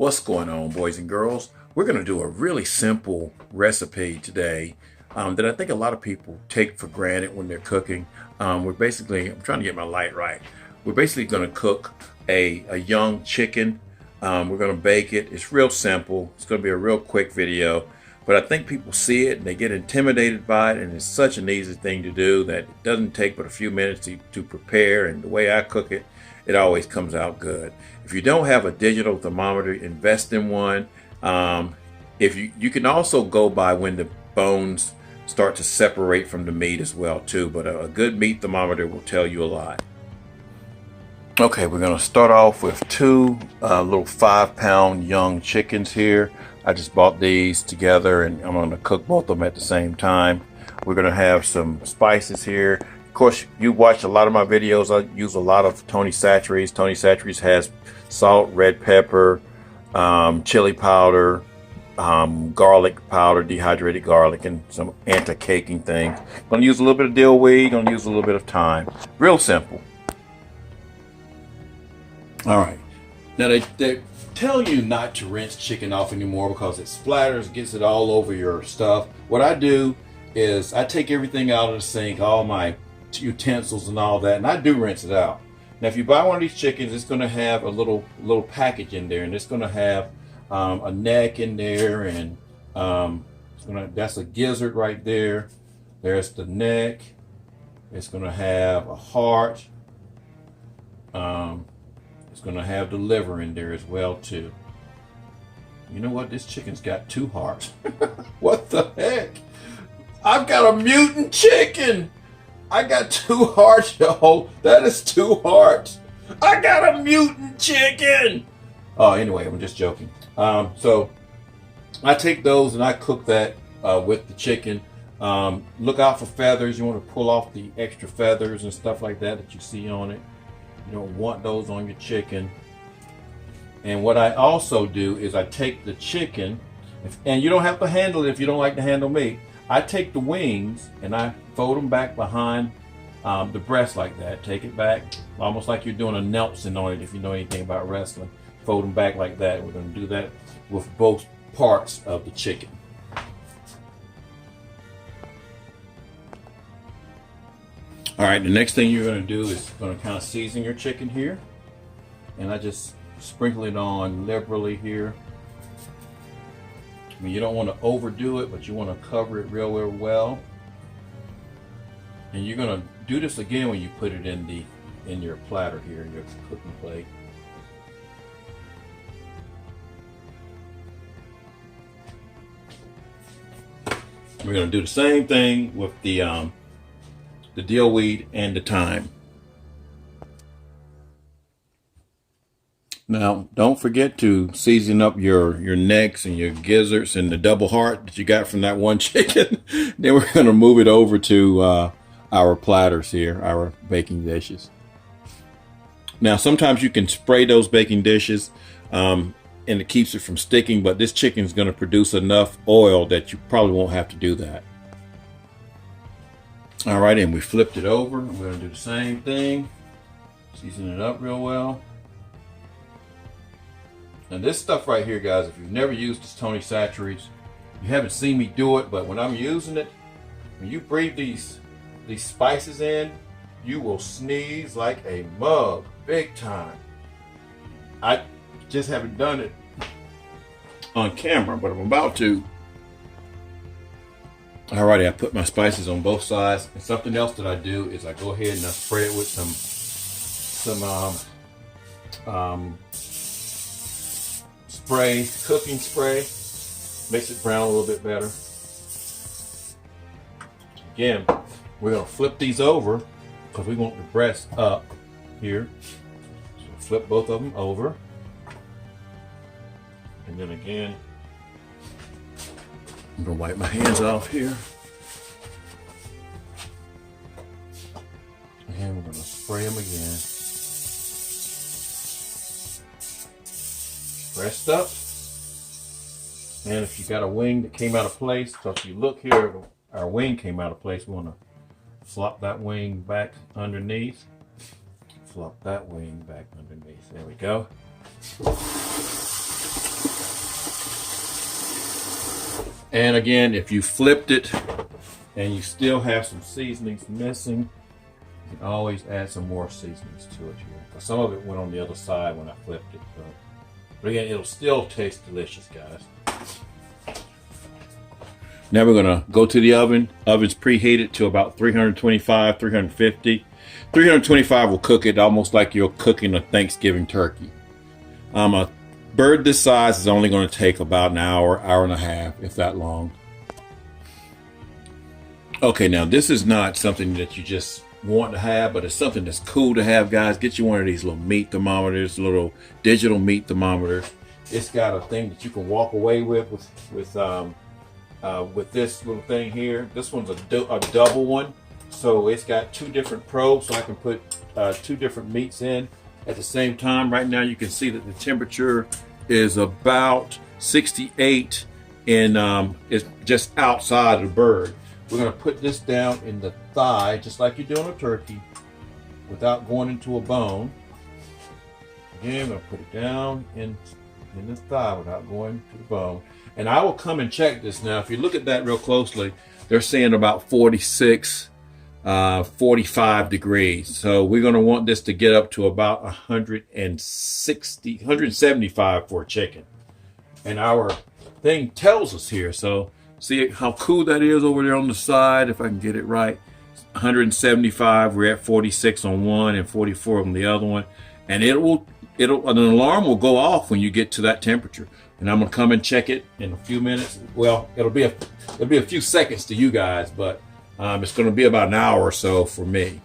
What's going on, boys and girls? We're going to do a really simple recipe today that I think a lot of people take for granted when they're cooking. I'm trying to get my light right. We're basically going to cook a young chicken. We're going to bake it. It's real simple. It's going to be a real quick video. But I think people see it and they get intimidated by it, and it's such an easy thing to do that it doesn't take but a few minutes to prepare. And the way I cook it, it always comes out good. If you don't have a digital thermometer, invest in one. If you can also go by when the bones start to separate from the meat as well too, but a good meat thermometer will tell you a lot. Okay, we're going to start off with two little 5-pound young chickens here. I just bought these together and I'm going to cook both of them at the same time. We're going to have some spices here. Of course, you watch a lot of my videos. I use a lot of Tony Chachere's. Tony Chachere's has salt, red pepper, chili powder, garlic powder, dehydrated garlic, and some anti-caking things. I'm going to use a little bit of dill weed. Going to use a little bit of thyme. Real simple. All right. Now they tell you not to rinse chicken off anymore because it splatters, gets it all over your stuff. What I do is I take everything out of the sink, all my utensils and all that, and I do rinse it out. Now, if you buy one of these chickens, it's going to have a little package in there, and it's going to have a neck in there, and that's a gizzard right there. There's the neck. It's going to have a heart. It's going to have the liver in there as well too. You know what? This chicken's got 2 hearts. What the heck? I've got a mutant chicken. I got 2 hearts, y'all. That is 2 hearts. I got a mutant chicken. Oh, anyway, I'm just joking. So I take those and I cook that with the chicken. Look out for feathers. You want to pull off the extra feathers and stuff like that you see on it. You don't want those on your chicken. And what I also do is I take the chicken, and you don't have to handle it if you don't like to handle meat. I take the wings and I fold them back behind the breast like that. Take it back, almost like you're doing a Nelson on it if you know anything about wrestling. Fold them back like that. We're going to do that with both parts of the chicken. All right, the next thing you're going to do is going to kind of season your chicken here. And I just sprinkle it on liberally here. I mean, you don't want to overdo it, but you want to cover it real well. And you're going to do this again when you put it in your platter here, in your cooking plate. We're going to do the same thing with the dill weed and the thyme. Now, don't forget to season up your necks and your gizzards and the double heart that you got from that one chicken. Then we're going to move it over to our platters here, our baking dishes. Now, sometimes you can spray those baking dishes and it keeps it from sticking, but this chicken is going to produce enough oil that you probably won't have to do that. All right, and we flipped it over. We're going to do the same thing. Season it up real well. And this stuff right here, guys, if you've never used this Tony Chachere's, you haven't seen me do it, but when I'm using it, when you breathe these spices in, you will sneeze like a mug, big time. I just haven't done it on camera, but I'm about to. Alrighty, I put my spices on both sides. And something else that I do is I go ahead and I spray it with some spray, cooking spray. Makes it brown a little bit better. Again, we're gonna flip these over because we want the breast up here. So flip both of them over. And then again, I'm gonna wipe my hands off here. And we're gonna spray them again. Breast up. And if you got a wing that came out of place, so if you look here, our wing came out of place. We wanna flop that wing back underneath. Flop that wing back underneath. There we go. And again, if you flipped it and you still have some seasonings missing, you can always add some more seasonings to it here. But some of it went on the other side when I flipped it. So. But again, it'll still taste delicious, guys. Now we're gonna go to the oven. Oven's preheated to about 325, 350. 325 will cook it almost like you're cooking a Thanksgiving turkey. A bird this size is only gonna take about an hour, hour and a half, if that long. Okay, now this is not something that you just want to have, but it's something that's cool to have, guys. Get you one of these little meat thermometers, little digital meat thermometers. It's got a thing that you can walk away with this little thing here. This one's a double one, so it's got two different probes, so I can put two different meats in at the same time. Right now you can see that the temperature is about 68 and it's just outside of the bird. We're going to put this down in the thigh, just like you do on a turkey, without going into a bone. Again, I'm going to put it down in the thigh without going to the bone. And I will come and check this now. If you look at that real closely, they're saying about 46, 45 degrees. So we're going to want this to get up to about 160, 175 for a chicken. And our thing tells us here. So see how cool that is over there on the side, if I can get it right. 175, we're at 46 on one and 44 on the other one. And an alarm will go off when you get to that temperature. And I'm gonna come and check it in a few minutes. Well, it'll be a few seconds to you guys, but it's gonna be about an hour or so for me.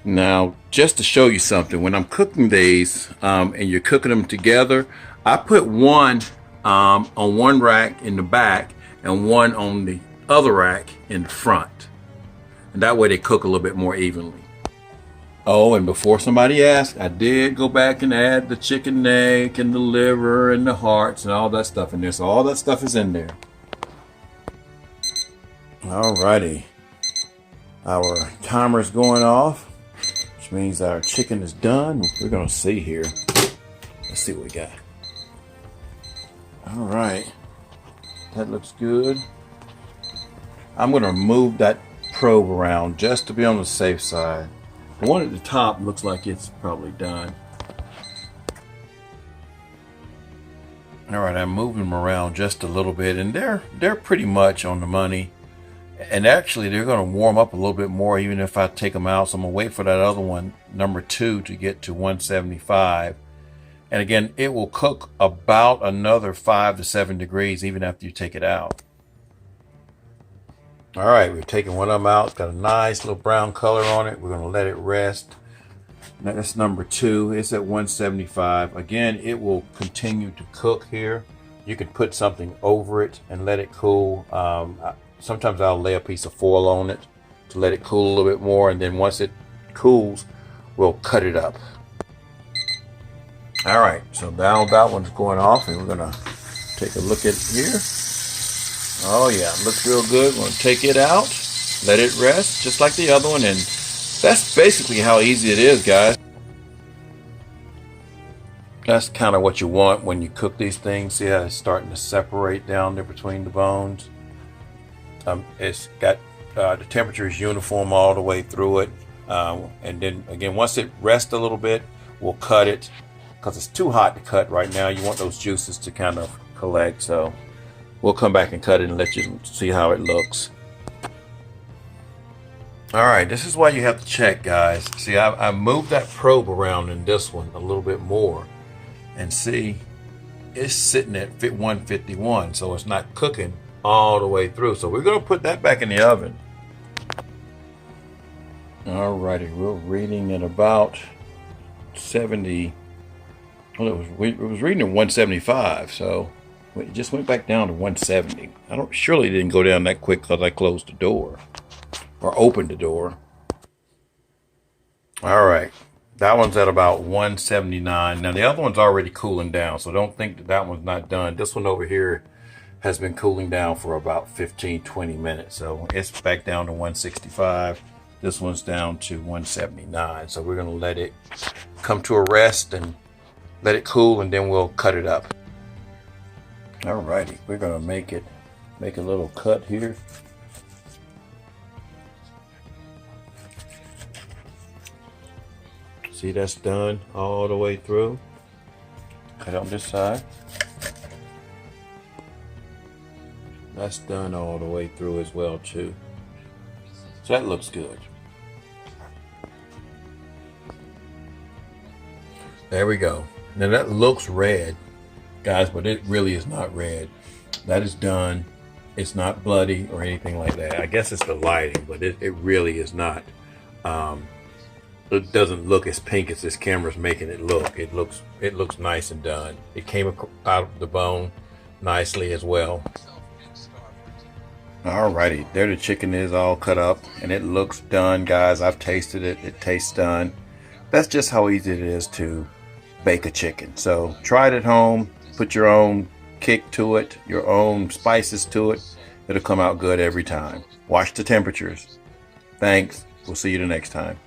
Now, just to show you something, when I'm cooking these and you're cooking them together, I put one on one rack in the back and one on the other rack in the front. And that way they cook a little bit more evenly. Oh, and before somebody asks, I did go back and add the chicken neck and the liver and the hearts and all that stuff in there. So all that stuff is in there. Alrighty. Our timer's going off, which means our chicken is done. We're gonna see here. Let's see what we got. All right, that looks good. I'm gonna move that probe around just to be on the safe side. The one at the top looks like it's probably done. All right, I'm moving them around just a little bit, and they're pretty much on the money. And actually, they're gonna warm up a little bit more even if I take them out. So I'm gonna wait for that other one, number 2, to get to 175. And again, it will cook about another 5 to 7 degrees even after you take it out. All right, we've taken one of them out. It's got a nice little brown color on it. We're gonna let it rest. Now, that's number 2. It's at 175. Again, it will continue to cook here. You can put something over it and let it cool. Sometimes I'll lay a piece of foil on it to let it cool a little bit more. And then once it cools, we'll cut it up. All right, so now that one's going off, and we're gonna take a look at it here. Oh yeah, it looks real good. We're gonna take it out, let it rest, just like the other one, and that's basically how easy it is, guys. That's kind of what you want when you cook these things. See how it's starting to separate down there between the bones? It's got, the temperature is uniform all the way through it. And then again, once it rests a little bit, we'll cut it. Because it's too hot to cut right now. You want those juices to kind of collect. So we'll come back and cut it and let you see how it looks. All right, this is why you have to check, guys. See, I moved that probe around in this one a little bit more. And see, it's sitting at 151. So it's not cooking all the way through. So we're going to put that back in the oven. All righty, we're reading at about 70. Well, it was reading at 175, so it just went back down to 170. Surely it didn't go down that quick because I closed the door or opened the door. All right, that one's at about 179. Now the other one's already cooling down, so don't think that that one's not done. This one over here has been cooling down for about 15-20 minutes, so it's back down to 165. This one's down to 179, so we're gonna let it come to a rest and let it cool, and then we'll cut it up. Alrighty, we're gonna make a little cut here. See, that's done all the way through. Cut on this side. That's done all the way through as well too. So that looks good. There we go. Now that looks red, guys, but it really is not red. That is done. It's not bloody or anything like that. I guess it's the lighting, but it really is not. It doesn't look as pink as this camera's making it look. It looks nice and done. It came out of the bone nicely as well. Alrighty, there the chicken is all cut up and it looks done, guys. I've tasted it. It tastes done. That's just how easy it is to bake a chicken. So try it at home. Put your own kick to it, your own spices to it. It'll come out good every time. Watch the temperatures. Thanks. We'll see you the next time.